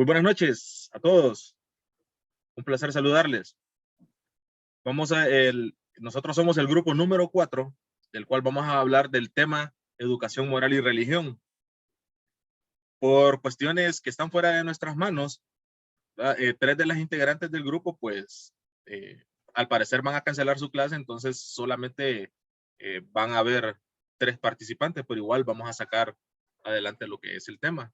Muy buenas noches a todos. Un placer saludarles. Nosotros somos el grupo número 4, del cual vamos a hablar del tema educación moral y religión. Por cuestiones que están fuera de nuestras manos, 3 de las integrantes del grupo, pues, al parecer van a cancelar su clase, entonces solamente van a haber 3 participantes, pero igual vamos a sacar adelante lo que es el tema,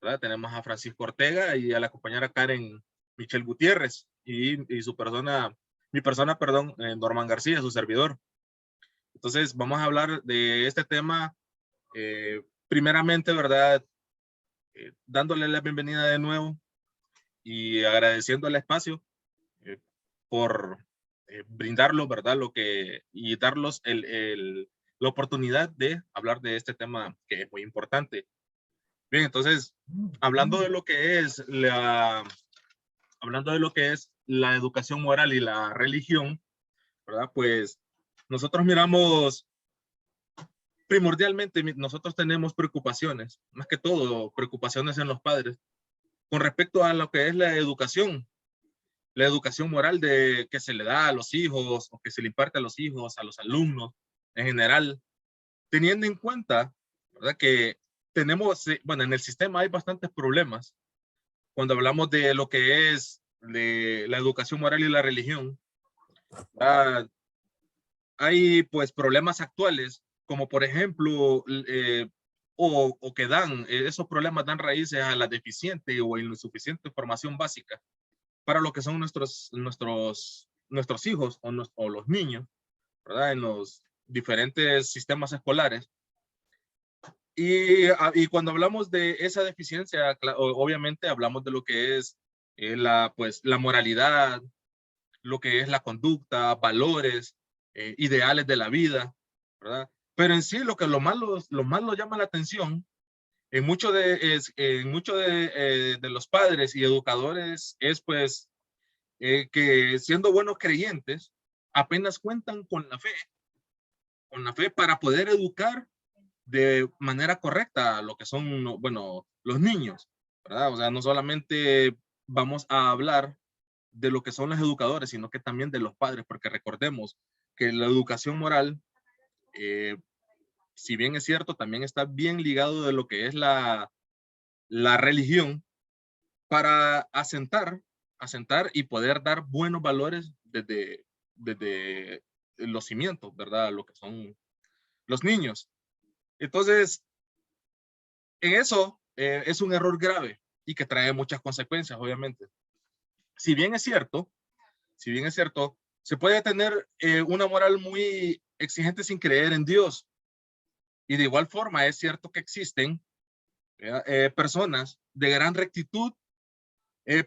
¿verdad? Tenemos a Francisco Ortega y a la compañera Karen Michelle Gutiérrez y mi persona, perdón, Norman García, su servidor. Entonces vamos a hablar de este tema, primeramente, ¿verdad? Dándole la bienvenida de nuevo y agradeciendo el espacio por brindarlo, ¿verdad? Y darlos la oportunidad de hablar de este tema que es muy importante. Bien, entonces, hablando de lo que es la educación moral y la religión, ¿verdad? Pues nosotros miramos, primordialmente, nosotros tenemos preocupaciones, más que todo preocupaciones en los padres, con respecto a lo que es la educación moral que se le da a los hijos o que se le imparte a los hijos, a los alumnos en general, teniendo en cuenta, ¿verdad? Que tenemos, bueno, en el sistema hay bastantes problemas cuando hablamos de lo que es de la educación moral y la religión. Hay pues problemas actuales, como por ejemplo, esos problemas dan raíces a la deficiente o insuficiente formación básica para lo que son nuestros hijos o los niños, ¿verdad? En los diferentes sistemas escolares. Y cuando hablamos de esa deficiencia, obviamente hablamos de lo que es pues, la moralidad, lo que es la conducta, valores, ideales de la vida, ¿verdad? Pero en sí lo más lo llama la atención en mucho de los padres y educadores es pues que siendo buenos creyentes apenas cuentan con la fe para poder educar de manera correcta a lo que son, bueno, los niños, ¿verdad? O sea, no solamente vamos a hablar de lo que son los educadores, sino que también de los padres, porque recordemos que la educación moral, eh, si bien es cierto, también está bien ligado de lo que es la religión para asentar y poder dar buenos valores desde los cimientos, ¿verdad? Lo que son los niños. Entonces, en eso es un error grave y que trae muchas consecuencias, obviamente. Si bien es cierto, se puede tener una moral muy exigente sin creer en Dios. Y de igual forma es cierto que existen personas de gran rectitud,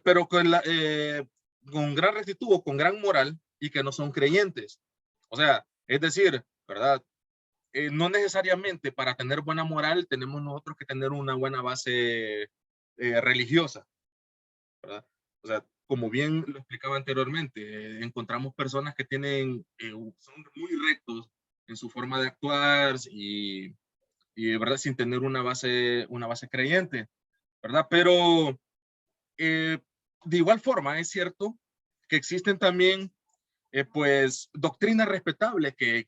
pero con gran rectitud o con gran moral y que no son creyentes. O sea, es decir, ¿verdad? No necesariamente para tener buena moral tenemos nosotros que tener una buena base religiosa, ¿verdad? O sea, como bien lo explicaba anteriormente, encontramos personas que son muy rectos en su forma de actuar y ¿verdad? Sin tener una base creyente, ¿verdad? Pero eh, de igual forma es cierto que existen también pues doctrinas respetables que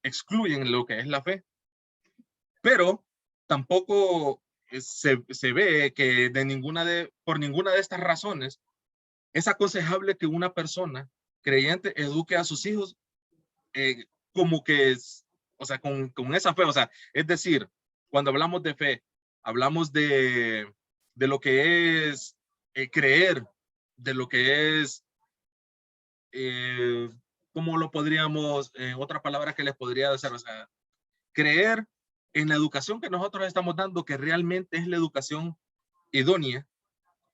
excluyen lo que es la fe, pero tampoco se ve que por ninguna de estas razones es aconsejable que una persona creyente eduque a sus hijos como que es, o sea, con esa fe, o sea, es decir, cuando hablamos de fe, hablamos de lo que es creer, de lo que es, eh, ¿cómo lo podríamos, otra palabra que les podría decir, o sea, creer en la educación que nosotros estamos dando, que realmente es la educación idónea,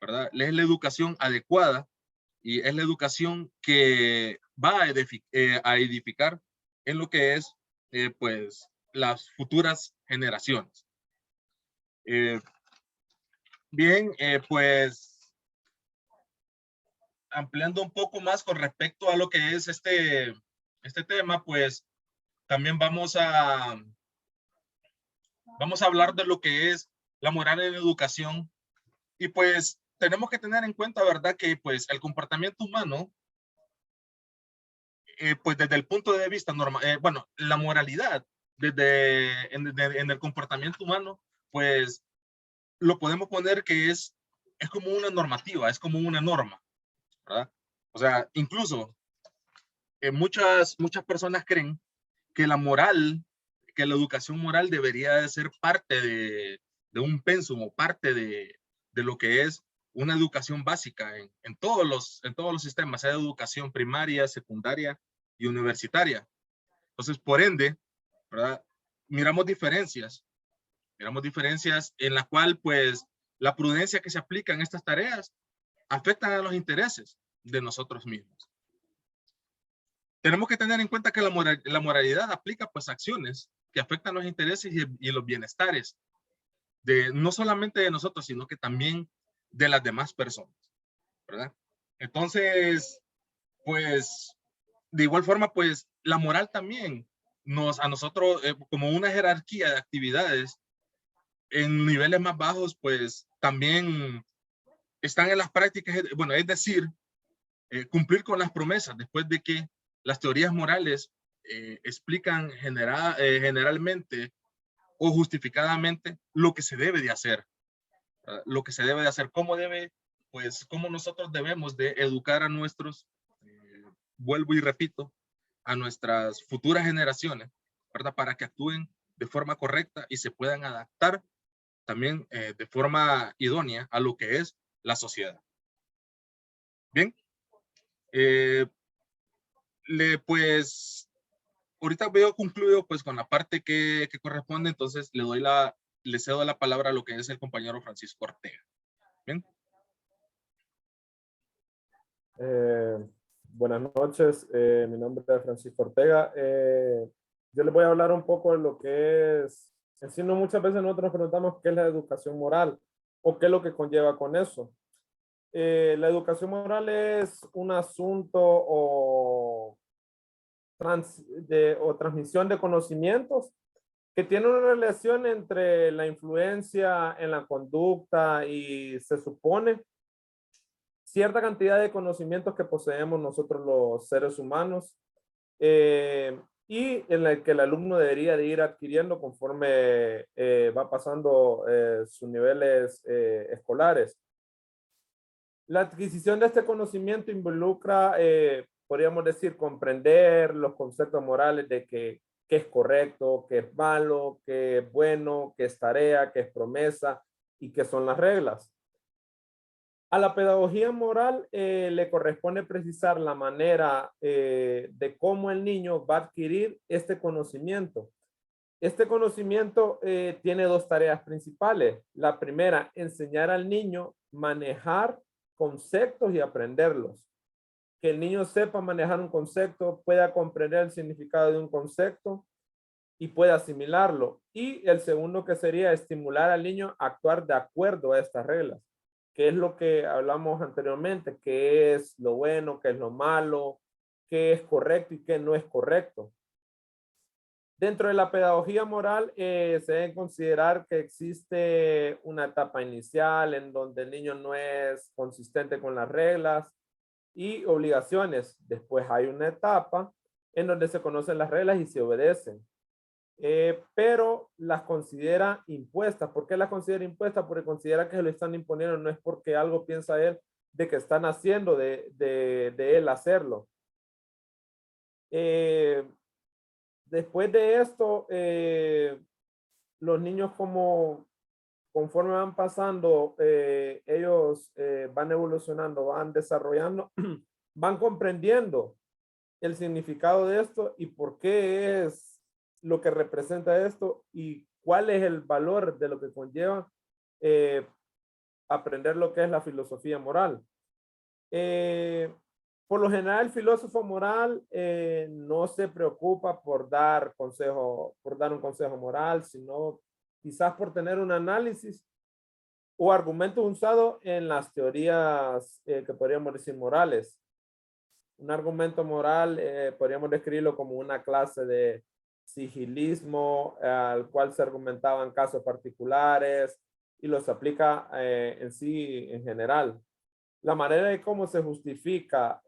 ¿verdad? Es la educación adecuada y es la educación que va a edificar en lo que es, pues, las futuras generaciones. Eh, bien, pues, ampliando un poco más con respecto a lo que es este tema, pues, también vamos a hablar de lo que es la moral en la educación. Y pues tenemos que tener en cuenta, ¿verdad? Que pues el comportamiento humano, pues desde el punto de vista normal, bueno, la moralidad en el comportamiento humano, pues lo podemos poner que es como una normativa, es como una norma, ¿verdad? O sea, incluso muchas personas creen que la moral, que la educación moral debería de ser parte de un pensum o parte de lo que es una educación básica en todos los sistemas, sea de educación primaria, secundaria y universitaria. Entonces, por ende, ¿verdad? Miramos miramos diferencias en la cual, pues, la prudencia que se aplica en estas tareas afectan a los intereses de nosotros mismos. Tenemos que tener en cuenta que la moralidad aplica pues acciones que afectan los intereses y los bienestares de no solamente de nosotros, sino que también de las demás personas, ¿verdad? Entonces, pues, de igual forma, pues, la moral también a nosotros, como una jerarquía de actividades en niveles más bajos, pues, también están en las prácticas, bueno, es decir, cumplir con las promesas después de que las teorías morales explican generalmente o justificadamente lo que se debe de hacer, lo que se debe de hacer, cómo nosotros debemos de educar a nuestros, vuelvo y repito, a nuestras futuras generaciones, ¿verdad? Para que actúen de forma correcta y se puedan adaptar también de forma idónea a lo que es la sociedad. Bien, eh, pues ahorita veo concluido pues con la parte que corresponde, entonces le cedo la palabra a lo que es el compañero Francisco Ortega. Bien. Eh, Buenas noches, mi nombre es Francisco Ortega. Yo les voy a hablar un poco de lo que es, en sí, no muchas veces nosotros nos preguntamos qué es la educación moral o qué es lo que conlleva con eso. La educación moral es un asunto o transmisión de conocimientos que tiene una relación entre la influencia en la conducta y se supone cierta cantidad de conocimientos que poseemos nosotros los seres humanos y en el que el alumno debería de ir adquiriendo conforme va pasando sus niveles escolares. La adquisición de este conocimiento involucra, podríamos decir, comprender los conceptos morales de qué es correcto, qué es malo, qué es bueno, qué es tarea, qué es promesa y qué son las reglas. A la pedagogía moral le corresponde precisar la manera de cómo el niño va a adquirir este conocimiento. Este conocimiento tiene dos tareas principales. La primera, enseñar al niño manejar conceptos y aprenderlos. Que el niño sepa manejar un concepto, pueda comprender el significado de un concepto y pueda asimilarlo. Y el segundo que sería estimular al niño a actuar de acuerdo a estas reglas, que es lo que hablamos anteriormente, qué es lo bueno, qué es lo malo, qué es correcto y qué no es correcto. Dentro de la pedagogía moral se debe considerar que existe una etapa inicial en donde el niño no es consistente con las reglas y obligaciones. Después hay una etapa en donde se conocen las reglas y se obedecen. Pero las considera impuestas. ¿Por qué las considera impuestas? Porque considera que se lo están imponiendo, no es porque algo piensa él de que están haciendo de él hacerlo. Después de esto, los niños conforme van pasando, ellos van evolucionando, van desarrollando, van comprendiendo el significado de esto y por qué es lo que representa esto y cuál es el valor de lo que conlleva aprender lo que es la filosofía moral. Por lo general, el filósofo moral no se preocupa por dar un consejo moral, sino quizás por tener un análisis o argumentos usados en las teorías que podríamos decir morales. Un argumento moral podríamos describirlo como una clase de sigilismo al cual se argumentaban casos particulares y los aplica en sí en general. La manera de cómo se justifica,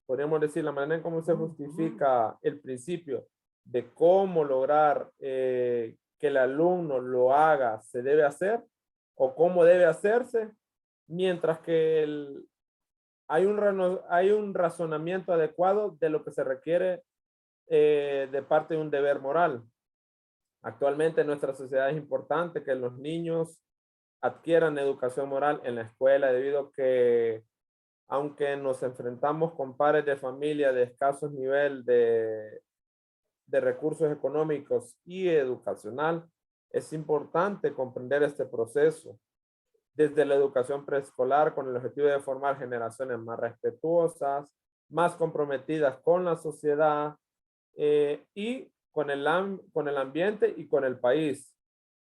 podríamos decir, la manera en cómo se justifica el principio de cómo lograr que el alumno lo haga, se debe hacer o cómo debe hacerse, mientras que hay un razonamiento adecuado de lo que se requiere de parte de un deber moral. Actualmente en nuestra sociedad es importante que los niños adquieran educación moral en la escuela, debido a que aunque nos enfrentamos con padres de familia de escasos niveles de recursos económicos y educacional, es importante comprender este proceso desde la educación preescolar con el objetivo de formar generaciones más respetuosas, más comprometidas con la sociedad y con el ambiente y con el país.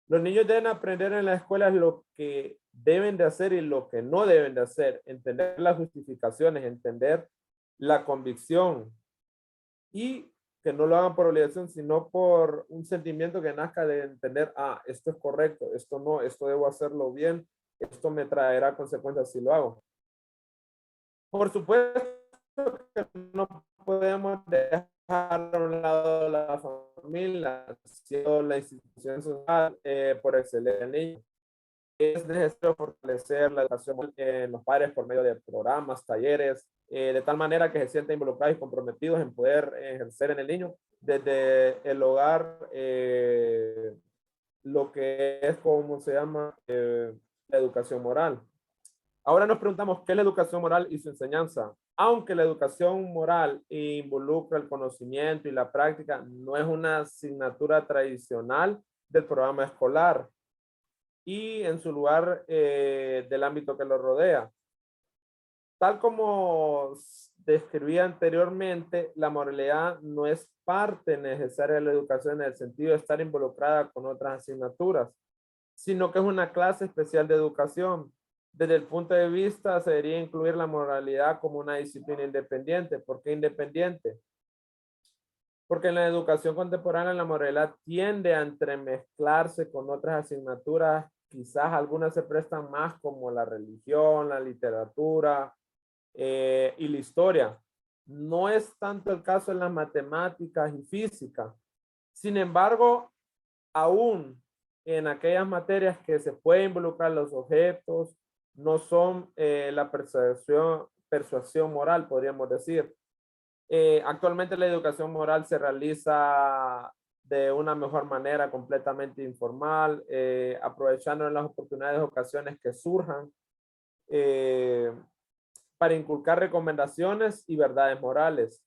Los niños deben aprender en la escuela lo que deben de hacer y lo que no deben de hacer, entender las justificaciones, entender la convicción y que no lo hagan por obligación, sino por un sentimiento que nazca de entender, esto es correcto, esto no, esto debo hacerlo bien, esto me traerá consecuencias si lo hago. Por supuesto que no podemos dejar a un lado la familia, la institución social por excelencia del niño. Es necesario fortalecer la educación en los padres por medio de programas, talleres, de tal manera que se sientan involucrados y comprometidos en poder ejercer en el niño desde el hogar lo que es, como se llama, la educación moral. Ahora nos preguntamos, ¿qué es la educación moral y su enseñanza? Aunque la educación moral involucra el conocimiento y la práctica, no es una asignatura tradicional del programa escolar y en su lugar del ámbito que lo rodea. Tal como describí anteriormente, la moralidad no es parte necesaria de la educación en el sentido de estar involucrada con otras asignaturas, sino que es una clase especial de educación. Desde el punto de vista, se debería incluir la moralidad como una disciplina independiente. ¿Por qué independiente? Porque en la educación contemporánea la moralidad tiende a entremezclarse con otras asignaturas, quizás algunas se prestan más como la religión, la literatura y la historia. No es tanto el caso en las matemáticas y física. Sin embargo, aún en aquellas materias que se puede involucrar los objetos, no son la persuasión moral, podríamos decir. Actualmente la educación moral se realiza de una mejor manera, completamente informal, aprovechando las oportunidades, ocasiones que surjan para inculcar recomendaciones y verdades morales.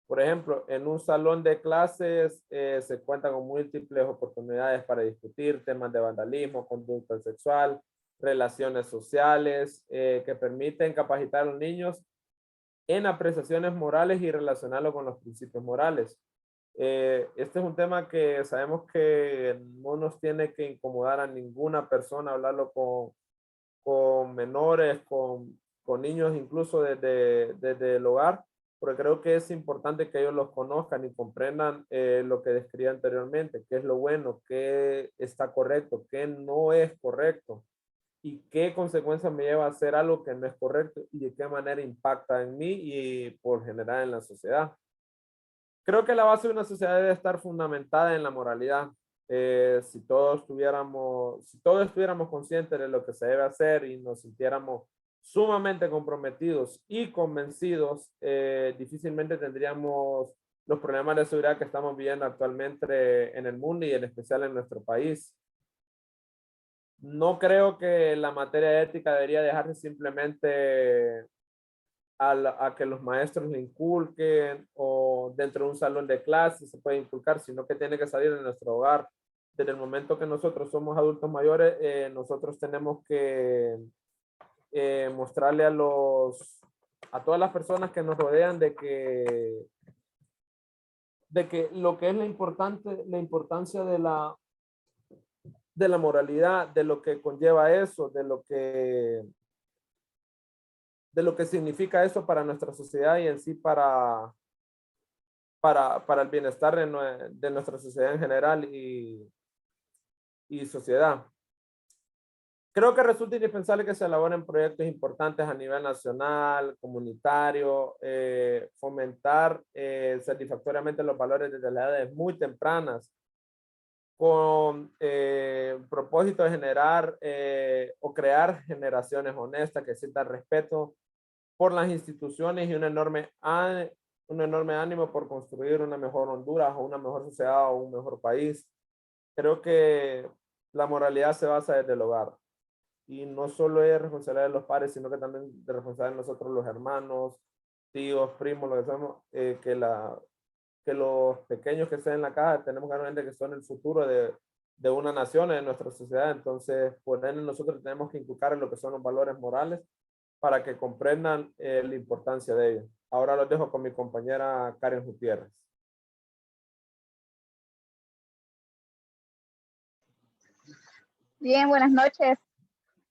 Por ejemplo, en un salón de clases se cuenta con múltiples oportunidades para discutir temas de vandalismo, conducta sexual, relaciones sociales, que permiten capacitar a los niños en apreciaciones morales y relacionarlo con los principios morales. Este es un tema que sabemos que no nos tiene que incomodar a ninguna persona hablarlo con menores, con niños, incluso desde el hogar, porque creo que es importante que ellos los conozcan y comprendan lo que describí anteriormente, qué es lo bueno, qué está correcto, qué no es correcto y qué consecuencias me lleva a hacer algo que no es correcto y de qué manera impacta en mí y por general en la sociedad. Creo que la base de una sociedad debe estar fundamentada en la moralidad. Si todos estuviéramos conscientes de lo que se debe hacer y nos sintiéramos sumamente comprometidos y convencidos, difícilmente tendríamos los problemas de seguridad que estamos viviendo actualmente en el mundo y en especial en nuestro país. No creo que la materia de ética debería dejarse simplemente a que los maestros le inculquen o dentro de un salón de clases se puede inculcar, sino que tiene que salir de nuestro hogar. Desde el momento que nosotros somos adultos mayores, nosotros tenemos que mostrarle a todas las personas que nos rodean de que lo que es la importancia de la moralidad, de lo que conlleva eso, de lo que significa eso para nuestra sociedad y en sí para el bienestar de nuestra sociedad en general y sociedad. Creo que resulta indispensable que se elaboren proyectos importantes a nivel nacional, comunitario, fomentar satisfactoriamente los valores desde las edades muy tempranas, con propósito de generar o crear generaciones honestas que sientan respeto por las instituciones y un enorme ánimo por construir una mejor Honduras o una mejor sociedad o un mejor país. Creo que la moralidad se basa desde el hogar. Y no solo es responsabilidad de los padres, sino que también de responsabilidad de nosotros los hermanos, tíos, primos, lo que somos, que los pequeños que estén en la casa, tenemos que ver que son el futuro de una nación, de nuestra sociedad. Entonces, por ende, nosotros tenemos que inculcar lo que son los valores morales para que comprendan la importancia de ellos. Ahora los dejo con mi compañera Karen Gutiérrez. Bien, buenas noches.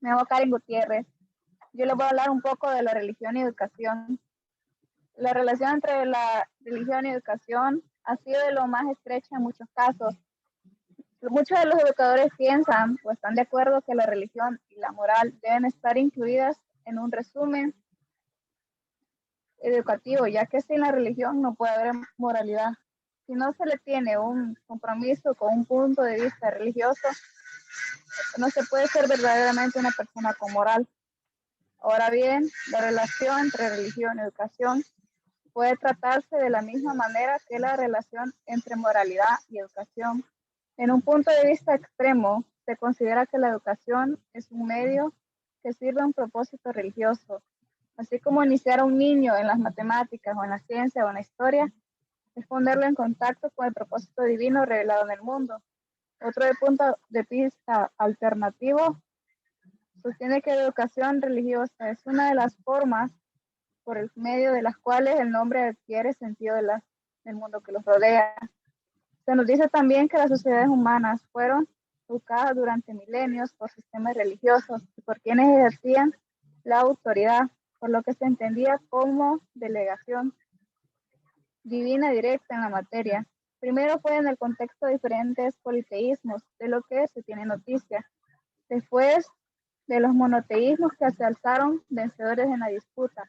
Me llamo Karen Gutiérrez. Yo les voy a hablar un poco de la religión y educación. La relación entre la religión y educación ha sido de lo más estrecha en muchos casos. Muchos de los educadores piensan o están de acuerdo que la religión y la moral deben estar incluidas en un resumen educativo, ya que sin la religión no puede haber moralidad. Si no se le tiene un compromiso con un punto de vista religioso, no se puede ser verdaderamente una persona con moral. Ahora bien, la relación entre religión y educación puede tratarse de la misma manera que la relación entre moralidad y educación. En un punto de vista extremo, se considera que la educación es un medio que sirve a un propósito religioso. Así como iniciar a un niño en las matemáticas o en la ciencia o en la historia, es ponerlo en contacto con el propósito divino revelado en el mundo. Otro punto de vista alternativo sostiene que la educación religiosa es una de las formas por el medio de las cuales el hombre adquiere sentido del mundo que los rodea. Se nos dice también que las sociedades humanas fueron educadas durante milenios por sistemas religiosos y por quienes ejercían la autoridad, por lo que se entendía como delegación divina directa en la materia. Primero fue en el contexto de diferentes politeísmos, de lo que se tiene noticia. Después de los monoteísmos que se alzaron vencedores en la disputa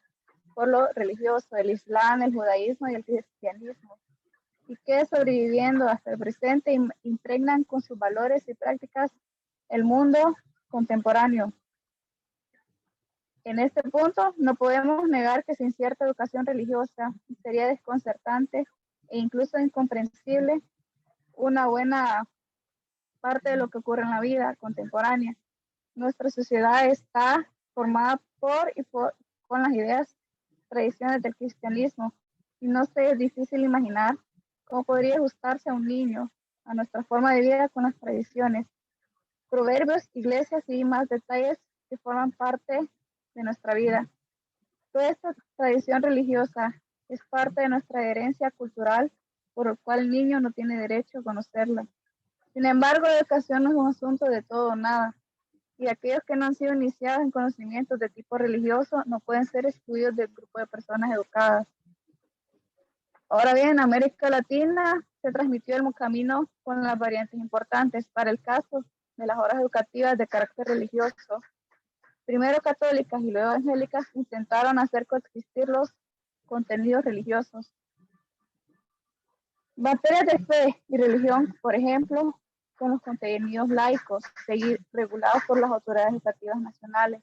por lo religioso, el Islam, el judaísmo y el cristianismo, y que sobreviviendo hasta el presente impregnan con sus valores y prácticas el mundo contemporáneo. En este punto, no podemos negar que sin cierta educación religiosa sería desconcertante e incluso incomprensible una buena parte de lo que ocurre en la vida contemporánea. Nuestra sociedad está formada con las ideas, tradiciones del cristianismo, y no sé, es difícil imaginar cómo podría ajustarse a un niño a nuestra forma de vida con las tradiciones, proverbios, iglesias y más detalles que forman parte de nuestra vida. Toda esta tradición religiosa es parte de nuestra herencia cultural, por lo cual el niño no tiene derecho a conocerla. Sin embargo, la educación no es un asunto de todo o nada, y aquellos que no han sido iniciados en conocimientos de tipo religioso no pueden ser excluidos del grupo de personas educadas. Ahora bien, en América Latina se transmitió el camino con las variantes importantes. Para el caso de las horas educativas de carácter religioso, primero católicas y luego evangélicas intentaron hacer coexistir los contenidos religiosos. Materias de fe y religión, por ejemplo, con los contenidos laicos, seguir regulados por las autoridades educativas nacionales.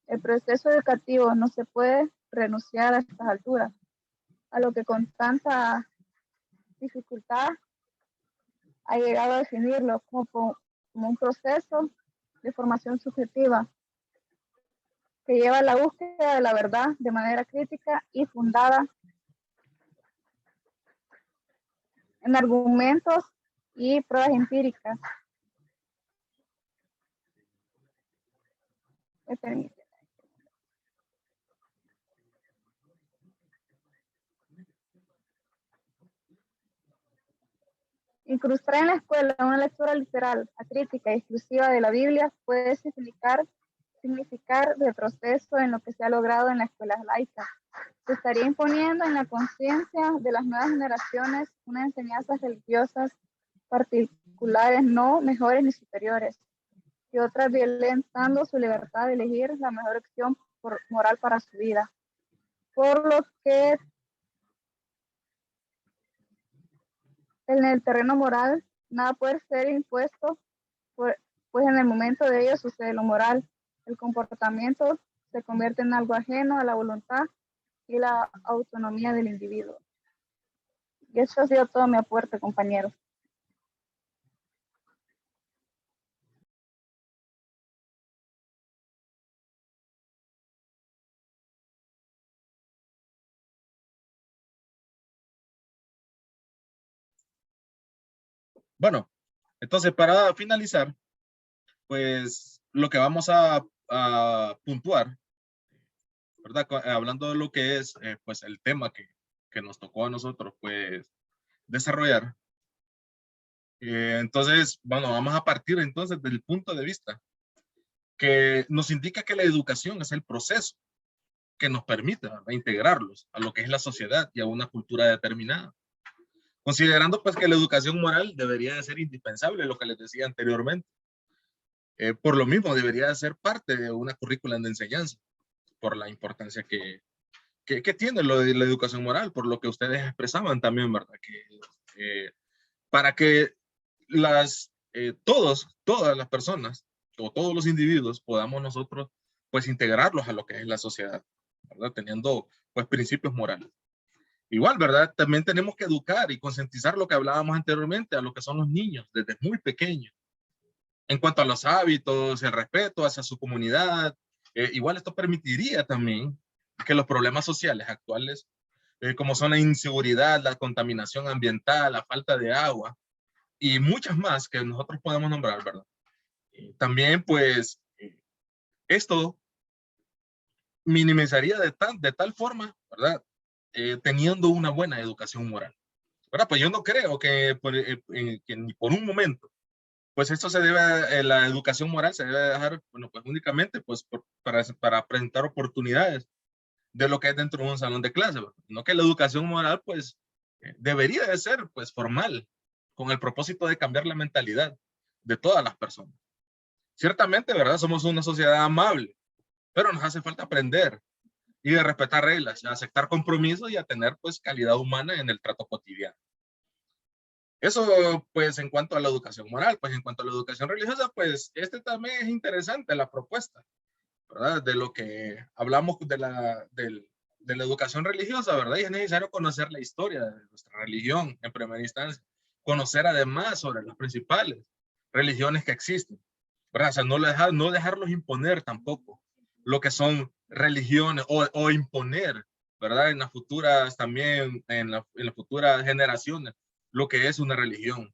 El proceso educativo no se puede renunciar a estas alturas, a lo que con tanta dificultad ha llegado a definirlo como un proceso de formación subjetiva que lleva a la búsqueda de la verdad de manera crítica y fundada en argumentos y pruebas empíricas. Me permite. Incrustar en la escuela una lectura literal, acrítica y exclusiva de la Biblia puede significar retroceso en lo que se ha logrado en las escuelas laicas. Se estaría imponiendo en la conciencia de las nuevas generaciones unas enseñanzas religiosas particulares no mejores ni superiores, y otras violentando su libertad de elegir la mejor opción moral para su vida. Por lo que en el terreno moral nada puede ser impuesto, pues en el momento de ello sucede lo moral. El comportamiento se convierte en algo ajeno a la voluntad y la autonomía del individuo. Y eso ha sido todo mi aporte, compañeros. Bueno, entonces para finalizar, pues lo que vamos a puntuar, ¿verdad? Hablando de lo que es pues el tema que nos tocó a nosotros pues desarrollar. Entonces, bueno, vamos a partir entonces del punto de vista que nos indica que la educación es el proceso que nos permite, ¿verdad?, integrarlos a lo que es la sociedad y a una cultura determinada. Considerando pues que la educación moral debería de ser indispensable, lo que les decía anteriormente. Por lo mismo, debería de ser parte de una currícula de enseñanza, por la importancia que tiene lo de la educación moral, por lo que ustedes expresaban también, ¿verdad? Que para que todas las personas o todos los individuos podamos nosotros pues integrarlos a lo que es la sociedad, ¿verdad? Teniendo pues principios morales. Igual, ¿verdad? También tenemos que educar y concientizar lo que hablábamos anteriormente a lo que son los niños desde muy pequeños. En cuanto a los hábitos, el respeto hacia su comunidad, igual esto permitiría también que los problemas sociales actuales, como son la inseguridad, la contaminación ambiental, la falta de agua y muchas más que nosotros podemos nombrar, ¿verdad? También, pues, esto minimizaría de tal forma, ¿verdad? Teniendo una buena educación moral, ¿verdad? Pues yo no creo que ni por un momento pues esto se debe, la educación moral se debe dejar, bueno, pues únicamente pues para presentar oportunidades de lo que es dentro de un salón de clase, ¿verdad? No que la educación moral pues debería de ser pues formal, con el propósito de cambiar la mentalidad de todas las personas. Ciertamente, ¿verdad? Somos una sociedad amable, pero nos hace falta aprender y de respetar reglas, a aceptar compromisos y a tener pues calidad humana en el trato cotidiano. Eso, pues, en cuanto a la educación moral. Pues, en cuanto a la educación religiosa, pues, también es interesante la propuesta, ¿verdad? De lo que hablamos de la educación religiosa, ¿verdad? Y es necesario conocer la historia de nuestra religión en primera instancia. Conocer además sobre las principales religiones que existen, ¿verdad? O sea, no dejarlos imponer tampoco lo que son religiones o imponer, ¿verdad? En las futuras también, en las futuras generaciones, lo que es una religión.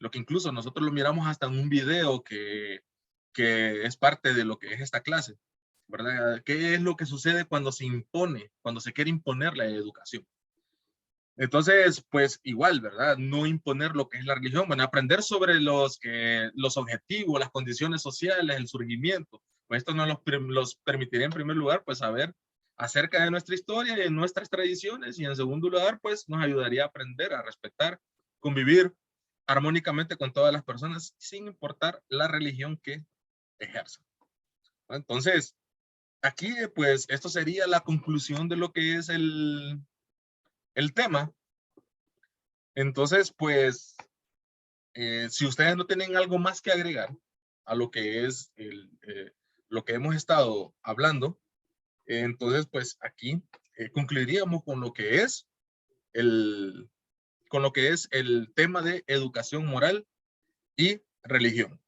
Lo que incluso nosotros lo miramos hasta en un video que es parte de lo que es esta clase, ¿verdad? ¿Qué es lo que sucede cuando se impone, cuando se quiere imponer la educación? Entonces, pues igual, ¿verdad? No imponer lo que es la religión, bueno, aprender sobre los objetivos, las condiciones sociales, el surgimiento. Pues esto nos los permitiría en primer lugar, pues saber acerca de nuestra historia y de nuestras tradiciones, y en segundo lugar, pues nos ayudaría a aprender a respetar, convivir armónicamente con todas las personas sin importar la religión que ejerzan. Entonces, aquí pues esto sería la conclusión de lo que es el tema. Entonces, pues, si ustedes no tienen algo más que agregar a lo que es lo que hemos estado hablando, entonces, pues aquí concluiríamos con lo que es el tema de educación moral y religión.